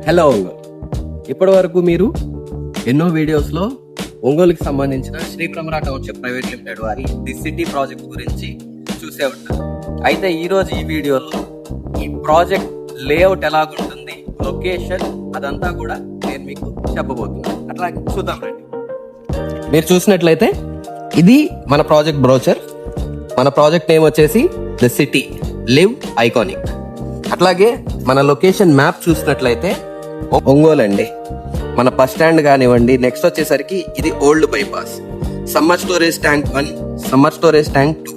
Hello Ongole. ఇప్పటి వరకు మీరు ఎన్నో వీడియోస్లో ఒంగోలుకి సంబంధించిన Shri Bhramara township private limited వారి ది సిటీ ప్రాజెక్ట్ గురించి చూసే ఉంటారు. అయితే ఈరోజు ఈ వీడియోలో ఈ ప్రాజెక్ట్ లేఅవుట్ ఎలాగుంటుంది, లొకేషన్ అదంతా కూడా నేను మీకు చెప్పబోతున్నాను. అట్లా చూద్దాం రండి. మీరు చూసినట్లయితే ఇది మన ప్రాజెక్ట్ బ్రోచర్. మన ప్రాజెక్ట్ నేమ్ వచ్చేసి ది సిటీ లివ్ ఐకానిక్. అట్లాగే మన లొకేషన్ మ్యాప్ చూసినట్లయితే ఒంగోలు అండి. మన బస్ స్టాండ్ కానివ్వండి, నెక్స్ట్ వచ్చేసరికి ఇది old bypass, summer storage tank 1, summer storage tank 2.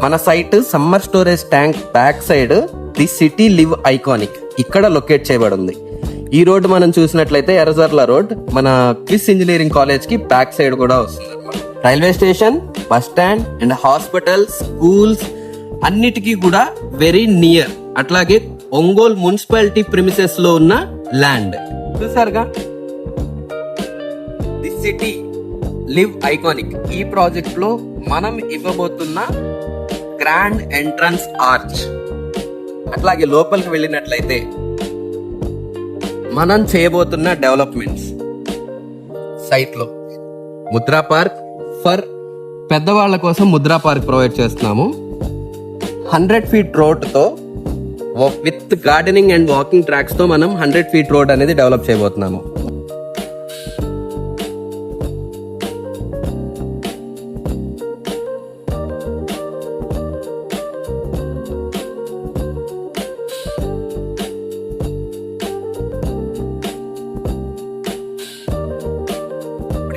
మన site summer storage tank back side the city live iconic ఇక్కడ లొకేట్ చేయబడి ఉంది. ఈ రోడ్ మనం చూసినట్లయితే ఎర్రజర్ల రోడ్ మన క్విస్ ఇంజనీరింగ్ కాలేజ్ కి బ్యాక్ సైడ్ కూడా వస్తుంది అనమాట. Railway station, bus stand and hospital, schools అన్నిటికీ కూడా వెరీ నియర్. అట్లాగే ఒంగోలు మున్సిపాలిటీ ప్రిమిసెస్ లో ఉన్న ల్యాండ్ చూసారుగా. ది సిటీ లివ్ ఐకానిక్ ఈ ప్రాజెక్ట్ లో మనం ఇవ్వబోతున్న గ్రాండ్ ఎంట్రన్స్ ఆర్చ్. అట్లాగే లోపలికి వెళ్ళినట్లయితే మనం చేయబోతున్న డెవలప్మెంట్స్ సైట్ లో ముద్రా పార్క్ ఫర్ పెద్దవాళ్ల కోసం ముద్రా పార్క్ ప్రొవైడ్ చేస్తున్నాము. 100 feet రోడ్ తో with gardening and walking tracks తో మనం 100 feet రోడ్ అనేది డెవలప్ చేయబోతున్నాము.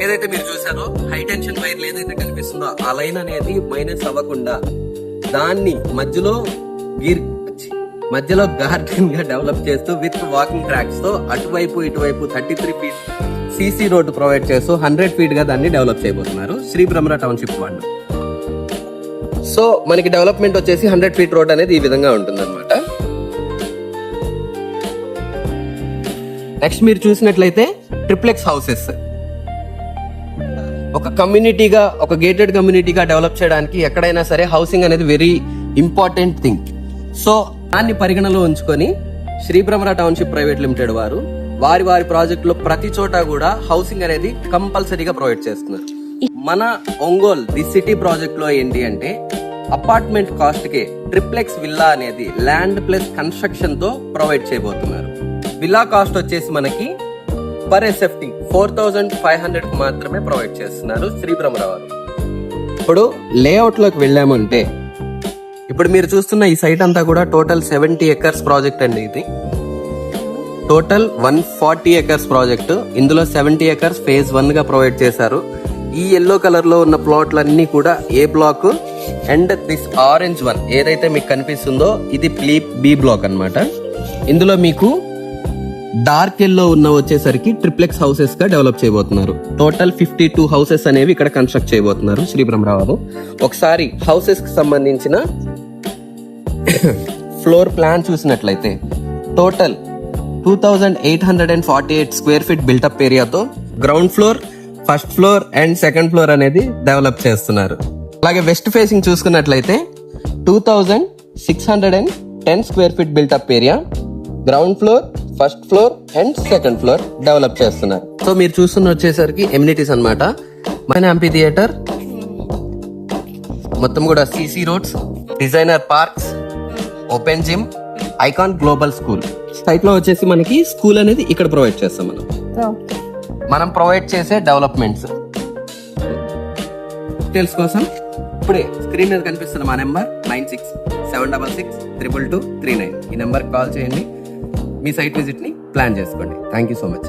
ఏదైతే మీరు చూసారో హై టెన్షన్ వైర్ ఏదైతే కనిపిస్తుందో ఆ లైన్ అనేది మైనస్ అవ్వకుండా దాన్ని మధ్యలో గార్డెన్ గా డెవలప్ చేస్తూ విత్ వాకింగ్ ట్రాక్స్ తో అటువైపు ఇటువైపు 33 feet సిసి రోడ్డు ప్రొవైడ్ చేస్తూ 100 feet గా దాన్ని డెవలప్ చేయబోతున్నారు శ్రీ భ్రమరా టౌన్షిప్ వాళ్ళు. సో మనకి డెవలప్మెంట్ వచ్చేసి 100 feet రోడ్ అనేది ఈ విధంగా ఉంటుంది అనమాట. నెక్స్ట్ మీరు చూసినట్లయితే ట్రిప్లెక్స్ హౌసెస్ ఒక కమ్యూనిటీగా, ఒక గేటెడ్ కమ్యూనిటీగా డెవలప్ చేయడానికి ఎక్కడైనా సరే హౌసింగ్ అనేది వెరీ ఇంపార్టెంట్ థింగ్. సో దాన్ని పరిగణలో ఉంచుకొని Shri Bhramara township private limited వారు వారి ప్రాజెక్ట్ లో ప్రతి చోట కూడా హౌసింగ్ అనేది కంపల్సరీగా ప్రొవైడ్ చేస్తున్నారు. మన ఒంగోల్ ది సిటీ ప్రాజెక్ట్ లో ఏంటి అంటే అపార్ట్మెంట్ కాస్ట్ కే ట్రిప్లెక్స్ విల్లా అనేది ల్యాండ్ ప్లస్ కన్స్ట్రక్షన్ తో ప్రొవైడ్ చేయబోతున్నారు. విల్లా కాస్ట్ వచ్చేసి మనకి పర్ ఎస్ఎఫ్టీ 4500 మాత్రమే ప్రొవైడ్ చేస్తున్నారు శ్రీ భ్రమరా వారు. ఇప్పుడు లేఅవుట్ లోకి వెళ్ళామంటే ఇప్పుడు మీరు చూస్తున్న ఈ సైట్ అంతా కూడా టోటల్ 70 acres ప్రాజెక్ట్ అండి. ఇది టోటల్ 140 acres ప్రాజెక్ట్. ఇందులో 70 acres phase 1 గా ప్రొవైడ్ చేశారు. ఈ ఎల్లో కలర్ లో ఉన్న ప్లాట్లన్నీ కూడా A block and this orange one ఏదైతే మీకు కనిపిస్తుందో ఇది బి బ్లాక్ అన్నమాట. ఇందులో మీకు డార్క్ ఎల్లో ఉన్న వచ్చేసరికి ట్రిప్లెక్స్ హౌసెస్ గా డెవలప్ చేయబోతున్నారు. టోటల్ 52 houses అనేవి ఇక్కడ కన్స్ట్రక్ట్ చేయబోతున్నారు శ్రీ భ్రమరా వారు. ఒకసారి హౌసెస్ కి సంబంధించిన ఫ్లోర్ ప్లాన్ చూసినట్లయితే టోటల్ 2848 square feet బిల్టప్ ఏరియాతో ground floor, first floor and second floor అనేది డెవలప్ చేస్తున్నారు. అలాగే వెస్ట్ ఫేసింగ్ చూసుకున్నట్లయితే 2610 square feet built up area, ground floor, first floor and second floor develop చేస్తున్నారు. సో మీరు చూస్తున్న వచ్చేసరికి ఎమ్యూనిటీస్ అన్నమాట. మన ఎంపీ థియేటర్, మొత్తం కూడా CC roads, designer parks, open gym, icon global school. Site లో వచ్చేసి మనకి స్కూల్ అనేది ఇక్కడ ప్రొవైడ్ చేస్తాం. మనం ప్రొవైడ్ చేసే డెవలప్మెంట్స్ డీటెయిల్స్ కోసం ఇప్పుడే స్క్రీన్ మీద కనిపిస్తున్న మా నెంబర్ 9676622239 ఈ నెంబర్ కాల్ చేయండి. మీ సైట్ విజిట్ ని ప్లాన్ చేసుకోండి. Thank you so much.